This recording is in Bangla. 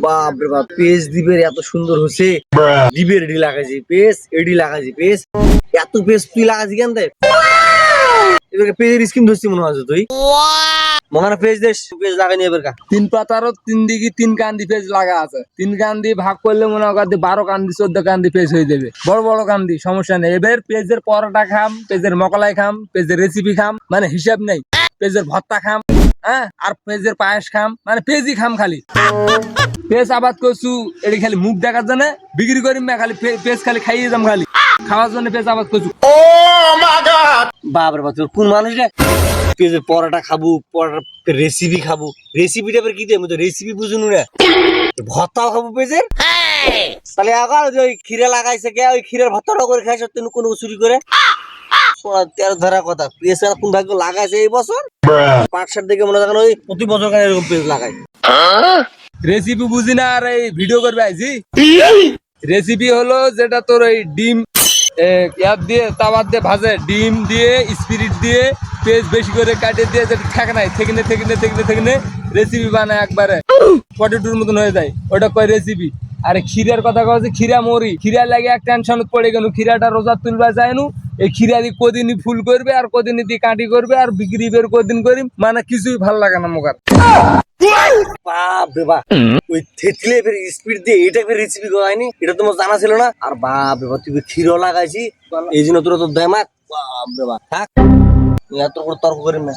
বাপ রে বাপ, পেজ দিবের এত সুন্দর হচ্ছে। দিবের এডি লাগাইছি পেজ, এডি লাগাইছি পেজ, এত পেজ তুই লাগাইছি কেন দেখ? এবার পেজের স্কিম ধরছি মনে হয় তুই। মহানা পেজ দেশ, পেজ লাগাই নি এবার কা। 3 পাতারও 3 দিকে 3 কান্দি পেজ লাগা আছে। 3 কান্দি ভাগ করলে মনে কর 12 কান্দি 14 কান্দি পেজ হয়ে যাবে। বড় বড় কান্দি সমস্যা নেই। এবার পেজের পরোটা খাম, পেজের মকলাই খাম, পেজের রেসিপি খাম, মানে হিসাব নেই। পেজের ভর্তা খাম, হ্যাঁ, আর পেজের পায়েস খাম, মানে পেজই খাম খালি। পেজ আবাদ করছু এটি খালি মুখ দেখার জন্য বিক্রি করিম না, খালি পেজ খালি খাইয়ে যাম, খালি খাওয়ার জন্য পেজ আবাদ করছু। বাপ রে বাপ, তোর কোন মানুষ রে? পেজের পরোটা খাবো, পরোটা রেসিপি খাবো, রেসিপিটা এবার কি দেবো? তো রেসিপি বুঝুনু না, ভর্তাও খাবো পেজের। তাহলে আবার ওই ক্ষীরা লাগাইছে কে, ওই ক্ষীরের ভর্তাটা করে খাইছ তুই কোনো চুরি করে? তেরো ধরা কথা, পেজ কোন ভাগ্য লাগাইছে এই বছর? 5-7 দিকে মনে করেন ওই প্রতি বছর এরকম পেজ লাগাই। রেসিপি বুঝি না আর এই ভিডিও করবে আইছি। রেসিপি হলো যেটা তোর ওই ডিম ইয়াদ দিয়ে তাওয়ার দিয়ে ভাজে, ডিম দিয়ে স্পিরিট দিয়ে পেঁয়াজ বেশি করে কাটিয়ে দিয়ে যেটা থাকে নাই থেকনে রেসিপি বানায় একবারে পটেটোর মতন হয়ে যায়, ওটা কয় রেসিপি। আরে ক্ষীরার কথা কচ্ছে, ক্ষীরা মরি, ক্ষীরা লাগে এক টেনশন পড়ে গেল, ক্ষীরাটা রোজা তুলবা যায় নু, এই ক্ষীরা দিয়ে কদিনই ফুল করবে আর কদিনই দিয়ে কাটি করবে আর বিক্রি বের কদিন করি, মানে কিছুই ভাল লাগে না মোকার। বাপ রে বাপ, ওই থেতলে ফের স্পিড দিয়ে এটা ফের রেসিপি হয়নি, এটা তোমার জানা ছিল না? আর বাপ রে বাপ, তুই ক্ষীরও লাগাইছি এই জন্য তোরা তো দেমাক। বাপ রে বাপ, থাক এত করে তর্ক করিম না।